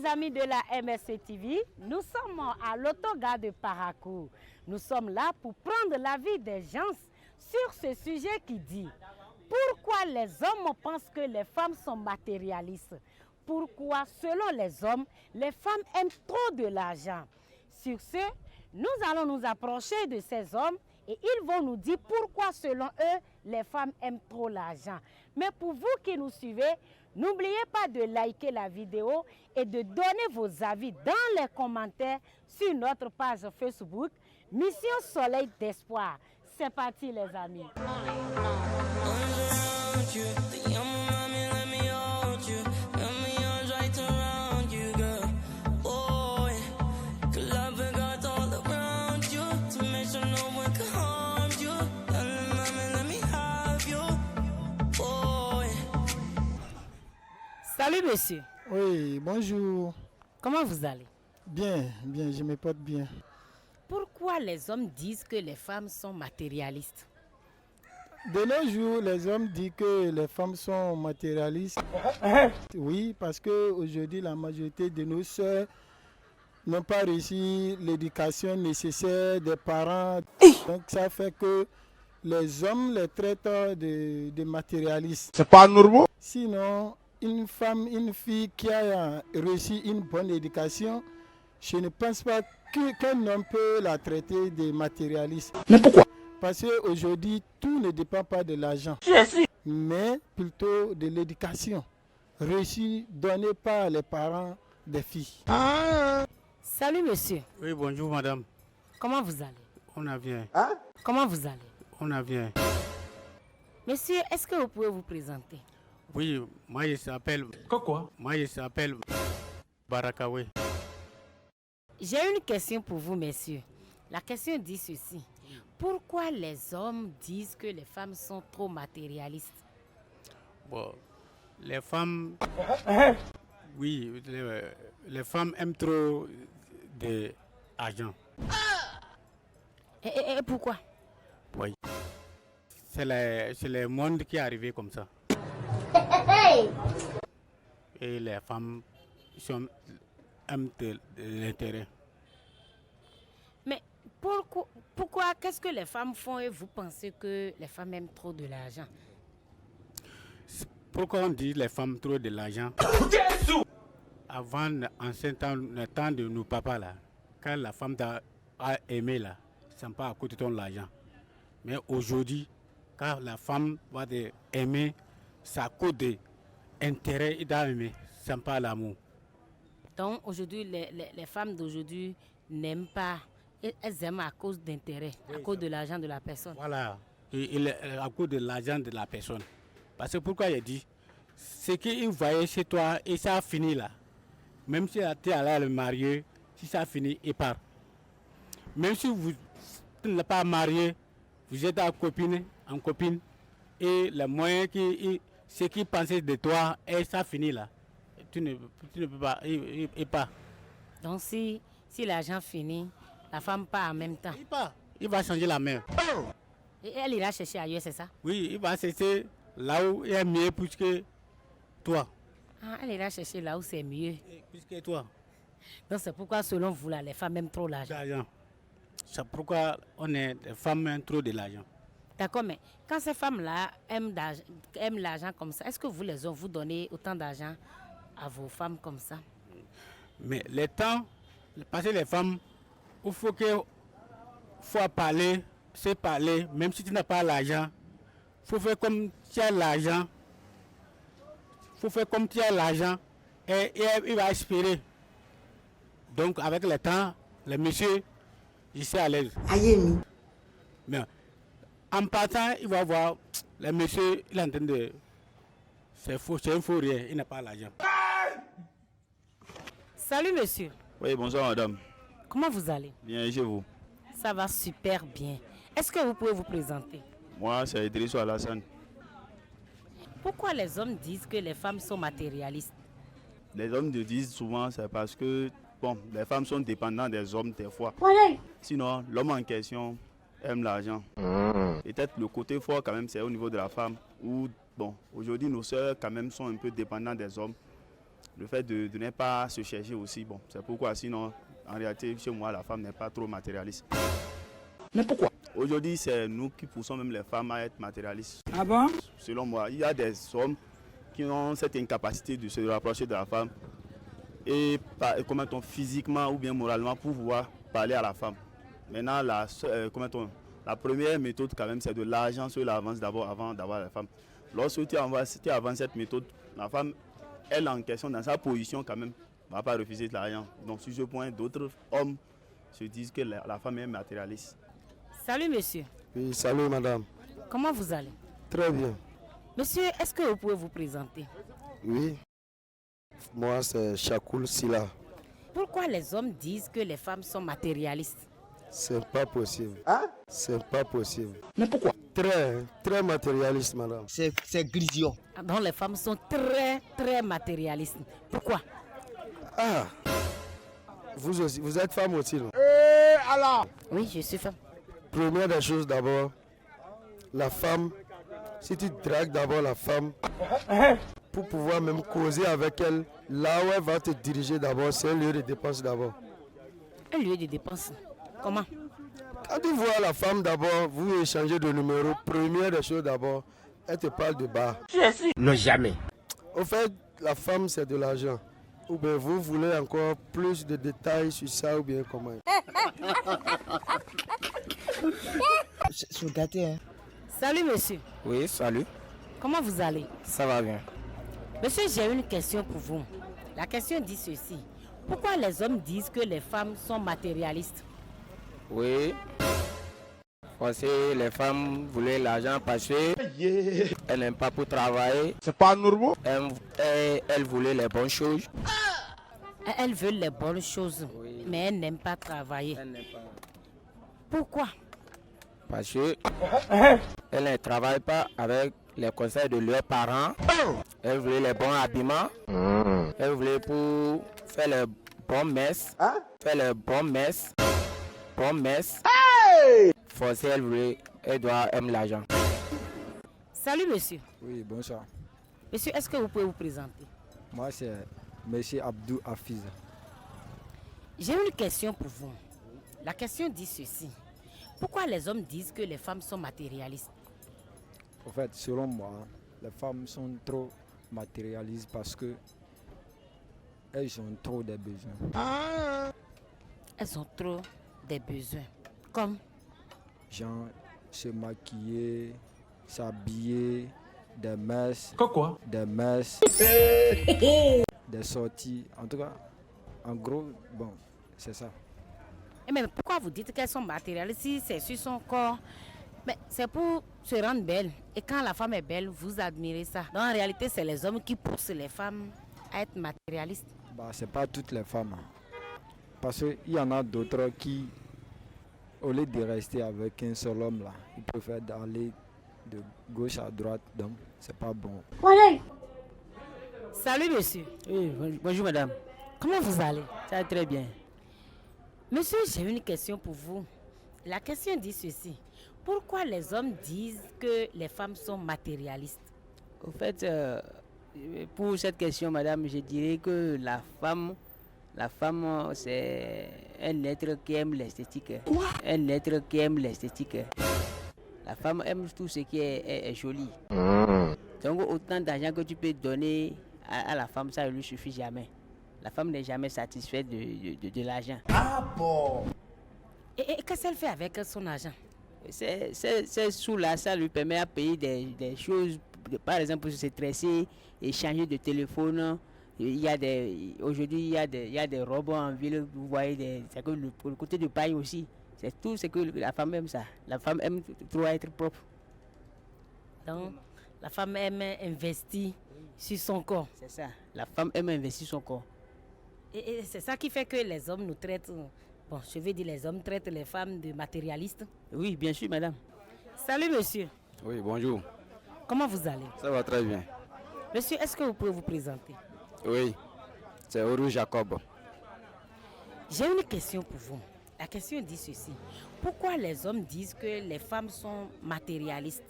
les amis de la MSC TV, nous sommes à l'autogare de Paracourt. Nous sommes là pour prendre l'avis des gens sur ce sujet qui dit pourquoi les hommes pensent que les femmes sont matérialistes. Pourquoi, selon les hommes, les femmes aiment trop de l'argent. Sur ce, nous allons nous approcher de ces hommes et ils vont nous dire pourquoi, selon eux, les femmes aiment trop l'argent. Mais pour vous qui nous suivez, n'oubliez pas de liker la vidéo et de donner vos avis dans les commentaires sur notre page Facebook Mission Soleil d'Espoir. C'est parti les amis. Salut monsieur. Oui, bonjour. Comment vous allez? Bien, je me porte bien. Pourquoi les hommes disent que les femmes sont matérialistes? De nos jours, les hommes disent que les femmes sont matérialistes. Oui, parce qu'aujourd'hui, la majorité de nos sœurs n'ont pas reçu l'éducation nécessaire des parents. Donc ça fait que les hommes les traitent de matérialistes. C'est pas normal. Sinon, une femme, une fille qui a reçu une bonne éducation, je ne pense pas qu'un homme peut la traiter de matérialiste. Mais pourquoi? Parce qu'aujourd'hui, tout ne dépend pas de l'argent, mais plutôt de l'éducation reçue, donnée par les parents des filles. Salut monsieur. Oui, bonjour madame. Comment vous allez? On a bien. Comment vous allez? On a bien. Monsieur, est-ce que vous pouvez vous présenter? Oui, moi je s'appelle. Quoi? Moi je s'appelle Barakawe. J'ai une question pour vous, messieurs. La question dit ceci. Pourquoi les hommes disent que les femmes sont trop matérialistes? Bon, les femmes. Oui, les femmes aiment trop d'argent. Et pourquoi? Oui. C'est le monde qui est arrivé comme ça. Et les femmes aiment de l'intérêt. Mais pourquoi qu'est-ce que les femmes font et vous pensez que les femmes aiment trop de l'argent? Pourquoi on dit les femmes trop de l'argent? Avant, en le temps de nos papas, là, quand la femme t'a aimé, là, ce n'est pas à cause de ton argent. Mais aujourd'hui, quand la femme va t'aimer, c'est à cause de l'intérêt et d'aimer, ce n'est pas l'amour. Donc aujourd'hui, les femmes d'aujourd'hui n'aiment pas, elles aiment à cause d'intérêt, à cause de l'argent de la personne. Voilà, à cause de l'argent de la personne. Parce que pourquoi il dit, c'est qu'il voyait chez toi et ça a fini là. Même si tu es allé le marier, si ça a fini, il part. Même si vous n'êtes pas marié, vous êtes en copine, et le moyen ce qui pensait de toi, et ça finit là. Tu ne peux pas, il part. Donc si l'argent finit, la femme part en même temps. Il part, il va changer la main. Et elle ira chercher ailleurs, c'est ça? Oui, il va chercher là où il est mieux plus que toi. Ah, elle ira chercher là où c'est mieux. Plus que toi. Donc c'est pourquoi selon vous là, les femmes aiment trop l'argent. C'est pourquoi les femmes aiment trop de l'argent. D'accord, mais quand ces femmes-là aiment l'argent comme ça, est-ce que vous les hommes, vous donnez autant d'argent à vos femmes comme ça? Mais le temps, parce que les femmes, il faut parler, c'est parler, même si tu n'as pas l'argent, il faut faire comme tu as l'argent. Il faut faire comme tu as l'argent et il va espérer. Donc avec le temps, le monsieur, il s'est à l'aise. Mais en partant, il va voir, le monsieur, il est en train de... C'est faux, c'est un faux rien, il n'a pas l'argent. Salut monsieur. Oui, bonjour madame. Comment vous allez? Bien, et chez vous? Ça va super bien. Est-ce que vous pouvez vous présenter? Moi, c'est Idrisso Alassane. Pourquoi les hommes disent que les femmes sont matérialistes? Les hommes le disent souvent, c'est parce que les femmes sont dépendantes des hommes des fois. Sinon, l'homme en question aime l'argent. Peut-être le côté fort quand même, c'est au niveau de la femme. Où, aujourd'hui, nos sœurs quand même sont un peu dépendantes des hommes. le fait de ne pas se chercher aussi. Bon, c'est pourquoi sinon, en réalité, chez moi, la femme n'est pas trop matérialiste. Mais pourquoi? Aujourd'hui, c'est nous qui poussons même les femmes à être matérialistes. Ah bon? Selon moi, il y a des hommes qui ont cette incapacité de se rapprocher de la femme et physiquement ou bien moralement pour pouvoir parler à la femme. Maintenant, la première méthode quand même, c'est de l'argent sur l'avance d'abord avant d'avoir la femme. Lorsque tu avances cette méthode, la femme, elle en question dans sa position quand même, ne va pas refuser de l'argent. Donc sur ce point, d'autres hommes se disent que la femme est matérialiste. Salut monsieur. Oui, salut madame. Comment vous allez? Très bien. Monsieur, est-ce que vous pouvez vous présenter? Oui. Moi, c'est Chakoul Silla. Pourquoi les hommes disent que les femmes sont matérialistes? C'est pas possible. Hein? C'est pas possible. Mais pourquoi? Très matérialiste, madame. C'est grisillon. Donc les femmes sont très matérialistes. Pourquoi? Ah, vous aussi, vous êtes femme aussi, non? Alors? Oui, je suis femme. Première des choses d'abord, la femme, si tu dragues d'abord la femme, pour pouvoir même causer avec elle, là où elle va te diriger d'abord, c'est un lieu de dépense d'abord. Un lieu de dépense. Comment? Quand tu vois la femme d'abord, vous échangez de numéro, première des choses d'abord, elle te parle de bas. Non, jamais. Au fait, la femme, c'est de l'argent. Ou bien vous voulez encore plus de détails sur ça ou bien comment? C'est gâté, hein? Salut monsieur. Oui, salut. Comment vous allez? Ça va bien. Monsieur, j'ai une question pour vous. La question dit ceci. Pourquoi les hommes disent que les femmes sont matérialistes? Oui. Les femmes voulaient l'argent parce qu'elles n'aiment pas pour travailler. C'est pas normal? Elles voulaient les bonnes choses. Elles veulent les bonnes choses, Oui. mais elles n'aiment pas travailler. Elles n'aiment pas. Pourquoi? Parce qu'elles ne travaillent pas avec les conseils de leurs parents. Elles voulaient les bons habillements. Elles voulaient pour faire les bonnes messes. Faire les bonnes messes. Forcément, elles doivent aimer l'argent. Salut monsieur. Oui, bonsoir. Monsieur, est-ce que vous pouvez vous présenter? Moi, c'est M. Abdou Hafiz. J'ai une question pour vous. La question dit ceci. Pourquoi les hommes disent que les femmes sont matérialistes? En fait, selon moi, les femmes sont trop matérialistes parce que elles ont trop de besoins. Elles ont trop des besoins. Comme? Genre, se maquiller, s'habiller, des messes. Quoi? Des messes. Des sorties. En tout cas, en gros, bon, c'est ça. Mais pourquoi vous dites qu'elles sont matérialistes si c'est sur son corps? Mais c'est pour se rendre belle. Et quand la femme est belle, vous admirez ça. Donc en réalité, c'est les hommes qui poussent les femmes à être matérialistes. Bah, c'est pas toutes les femmes. Parce qu'il y en a d'autres qui, au lieu de rester avec un seul homme, là, ils préfèrent aller de gauche à droite. Donc, c'est pas bon. Salut monsieur. Oui, bonjour madame. Comment vous allez? Ça va très bien. Monsieur, j'ai une question pour vous. La question dit ceci. Pourquoi les hommes disent que les femmes sont matérialistes? Au fait, pour cette question, madame, je dirais que la femme, c'est un être qui aime l'esthétique. Un être qui aime l'esthétique. La femme aime tout ce qui est joli. Donc, autant d'argent que tu peux donner à la femme, ça ne lui suffit jamais. La femme n'est jamais satisfaite de l'argent. Ah bon? Et qu'est-ce qu'elle fait avec son argent? C'est sous-là, ça lui permet à payer des choses, par exemple pour se stresser et changer de téléphone. Aujourd'hui, il y a des robots en ville, vous voyez, c'est que le côté du paille aussi. C'est tout ce que la femme aime ça. La femme aime trop être propre. Donc, la femme aime investir sur son corps. C'est ça. La femme aime investir son corps. Et c'est ça qui fait que les hommes nous traitent, bon, je vais dire les hommes traitent les femmes de matérialistes. Oui, bien sûr, madame. Salut monsieur. Oui, bonjour. Comment vous allez? Ça va très bien. Monsieur, est-ce que vous pouvez vous présenter? Oui, c'est Oru Jacob. J'ai une question pour vous. La question dit ceci. Pourquoi les hommes disent que les femmes sont matérialistes?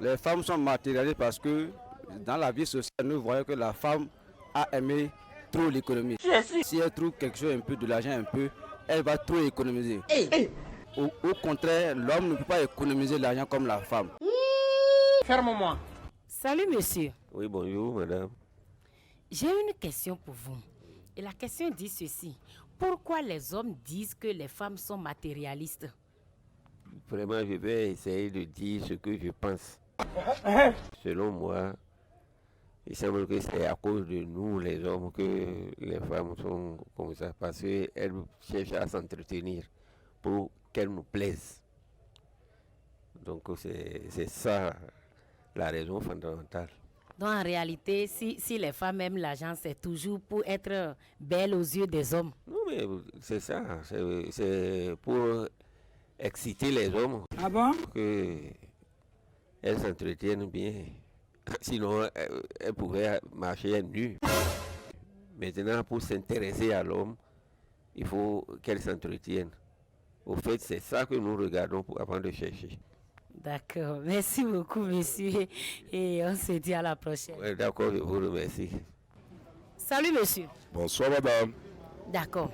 Les femmes sont matérialistes parce que dans la vie sociale, nous voyons que la femme a aimé trop l'économie. Si elle trouve quelque chose, un peu de l'argent, un peu, elle va trop économiser. Au contraire, l'homme ne peut pas économiser l'argent comme la femme. Ferme-moi. Salut monsieur. Oui, bonjour madame. J'ai une question pour vous. Et la question dit ceci. Pourquoi les hommes disent que les femmes sont matérialistes? Vraiment, je vais essayer de dire ce que je pense. Selon moi, il semble que c'est à cause de nous, les hommes, que les femmes sont comme ça, parce qu'elles cherchent à s'entretenir pour qu'elles nous plaisent. Donc c'est ça la raison fondamentale. Donc en réalité, si les femmes aiment l'argent, c'est toujours pour être belle aux yeux des hommes. Non mais c'est ça, c'est pour exciter les hommes. Ah bon? Qu'elles s'entretiennent bien. Sinon, elles pouvaient marcher nues. Maintenant, pour s'intéresser à l'homme, il faut qu'elles s'entretiennent. Au fait, c'est ça que nous regardons avant de chercher. D'accord. Merci beaucoup, monsieur. Et on se dit à la prochaine. Ouais, d'accord, je vous remercie. Salut, monsieur. Bonsoir madame. D'accord.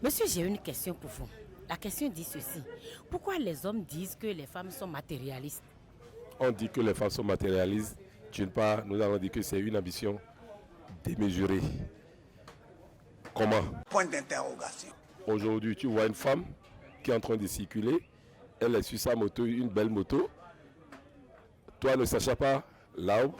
Monsieur, j'ai une question pour vous. La question dit ceci. Pourquoi les hommes disent que les femmes sont matérialistes? On dit que les femmes sont matérialistes. D'une part, nous allons dire que c'est une ambition démesurée. Comment? Point d'interrogation. Aujourd'hui, tu vois une femme qui est en train de circuler. Elle est sur sa moto, une belle moto. Toi, ne sachant pas là où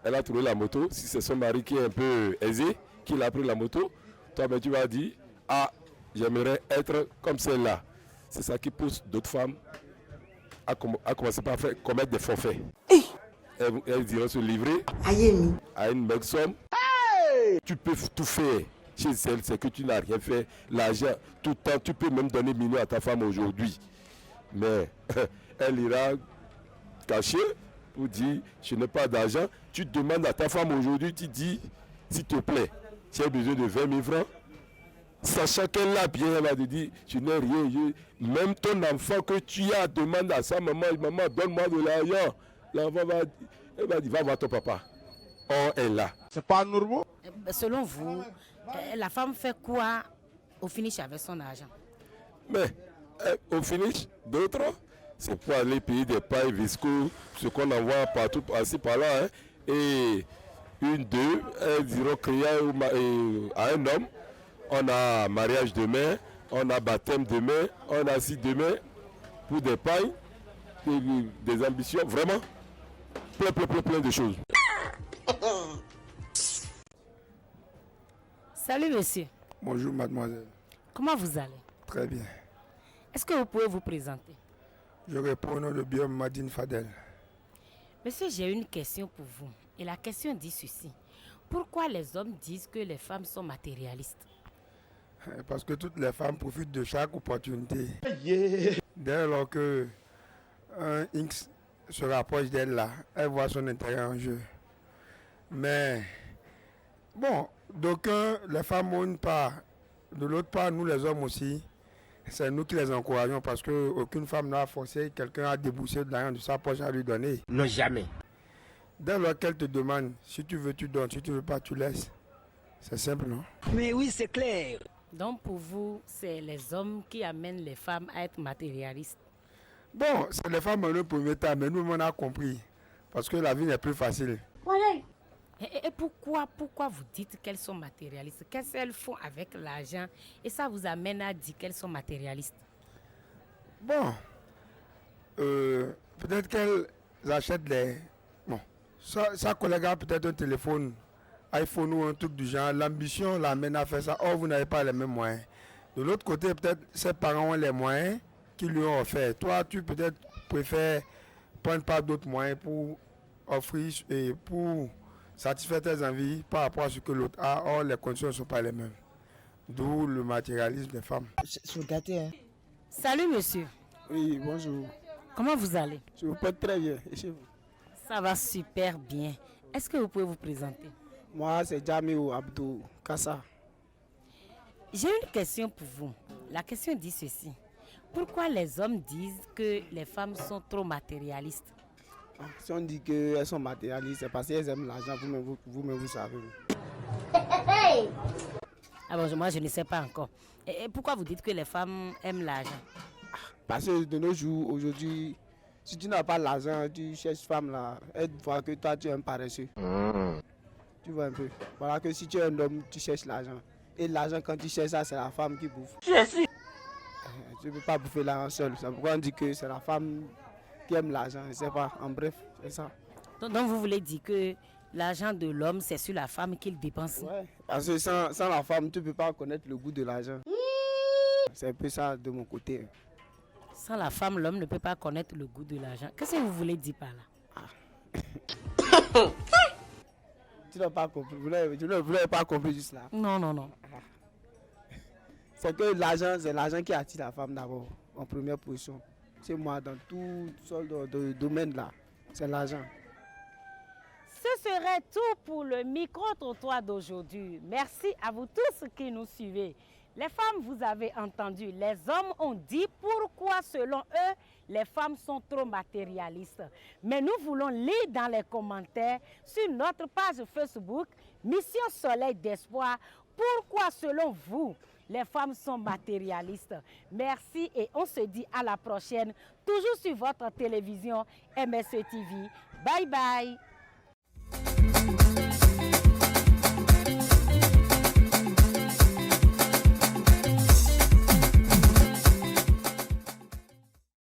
elle a trouvé la moto, si c'est son mari qui est un peu aisé, qui l'a pris la moto, toi, tu vas dire, ah, j'aimerais être comme celle-là. C'est ça qui pousse d'autres femmes à commencer par commettre des forfaits. Elles iront se livrer à une belle somme. Tu peux tout faire. Chez elle, c'est que tu n'as rien fait. L'argent, tout le temps, tu peux même donner millions à ta femme aujourd'hui. Mais elle ira cacher pour dire, je n'ai pas d'argent. Tu demandes à ta femme aujourd'hui, tu dis, s'il te plaît, tu as besoin de 20 000 francs. Sachant qu'elle l'a bien, elle va te dire, je n'ai rien. Même ton enfant que tu as, demande à sa maman, maman, donne-moi de l'argent. L'enfant va dire, va voir ton papa. Oh, elle est là. C'est pas normal? Selon vous, la femme fait quoi au finish avec son argent? Mais au finish, d'autres, c'est pour aller payer des pailles visco, ce qu'on envoie partout, par-ci, par-là. Hein. Et une, deux, elles diront crier à un homme, on a mariage demain, on a baptême demain, on a ci demain, pour des pailles, des ambitions, vraiment, plein de choses. Salut monsieur. Bonjour mademoiselle. Comment vous allez? Très bien. Est-ce que vous pouvez vous présenter? Je réponds au nom de Biom Madine Fadel. Monsieur, j'ai une question pour vous. Et la question dit ceci. Pourquoi les hommes disent que les femmes sont matérialistes? Parce que toutes les femmes profitent de chaque opportunité. Dès lors que un X se rapproche d'elle là, elle voit son intérêt en jeu. Mais bon, d'aucuns, les femmes ont une part. De l'autre part, nous les hommes aussi, c'est nous qui les encourageons parce qu'aucune femme n'a forcé quelqu'un à débourser de l'argent de sa poche à lui donner. Non, jamais. Dès lors qu'elle te demande, si tu veux, tu donnes, si tu veux pas, tu laisses. C'est simple, non? Mais oui, c'est clair. Donc pour vous, c'est les hommes qui amènent les femmes à être matérialistes? Bon, c'est les femmes en le premier temps, mais nous, on a compris. Parce que la vie n'est plus facile. Et pourquoi vous dites qu'elles sont matérialistes? Qu'est-ce qu'elles font avec l'argent? Et ça vous amène à dire qu'elles sont matérialistes? Bon, peut-être qu'elles achètent des... Bon, sa collègue a peut-être un téléphone, iPhone ou un truc du genre. L'ambition l'amène à faire ça. Or, vous n'avez pas les mêmes moyens. De l'autre côté, peut-être ses parents ont les moyens qu'ils lui ont offert. Toi, tu peut-être préfères prendre pas d'autres moyens pour offrir et pour satisfaire tes envies par rapport à ce que l'autre a. Or, les conditions ne sont pas les mêmes. D'où le matérialisme des femmes. C'est gâté, hein? Salut monsieur. Oui, bonjour. Comment vous allez? Je vous porte très bien. Et chez vous? Ça va super bien. Est-ce que vous pouvez vous présenter? Moi, c'est Jamiou Abdou Kassa. J'ai une question pour vous. La question dit ceci. Pourquoi les hommes disent que les femmes sont trop matérialistes? Si on dit qu'elles sont matérialistes, c'est parce qu'elles aiment l'argent, vous-même vous savez. Ah bon, moi je ne sais pas encore. Et pourquoi vous dites que les femmes aiment l'argent? Parce que de nos jours, aujourd'hui, si tu n'as pas l'argent, tu cherches femme là, elle voit que toi tu es un paresseux. Tu vois un peu. Voilà que si tu es un homme, tu cherches l'argent. Et l'argent, quand tu cherches ça, c'est la femme qui bouffe. Tu ne peux pas bouffer l'argent seul. C'est pourquoi on dit que c'est la femme qui aime l'argent. Je ne sais pas. En bref, c'est ça. Donc vous voulez dire que l'argent de l'homme, c'est sur la femme qu'il dépense? Ouais. Parce que sans la femme, tu ne peux pas connaître le goût de l'argent. C'est un peu ça de mon côté. Sans la femme, l'homme ne peut pas connaître le goût de l'argent. Qu'est-ce que vous voulez dire par là? Tu n'as pas compris. Vous n'avez pas compris juste là. Non. C'est que l'argent, c'est l'argent qui attire la femme d'abord, en première position. C'est moi, dans tout ce domaine-là, c'est l'argent. Ce serait tout pour le micro-trottoir d'aujourd'hui. Merci à vous tous qui nous suivez. Les femmes, vous avez entendu, les hommes ont dit pourquoi, selon eux, les femmes sont trop matérialistes. Mais nous voulons lire dans les commentaires sur notre page Facebook, Mission Soleil d'Espoir, pourquoi, selon vous, les femmes sont matérialistes. Merci et on se dit à la prochaine, toujours sur votre télévision MSE TV. Bye bye.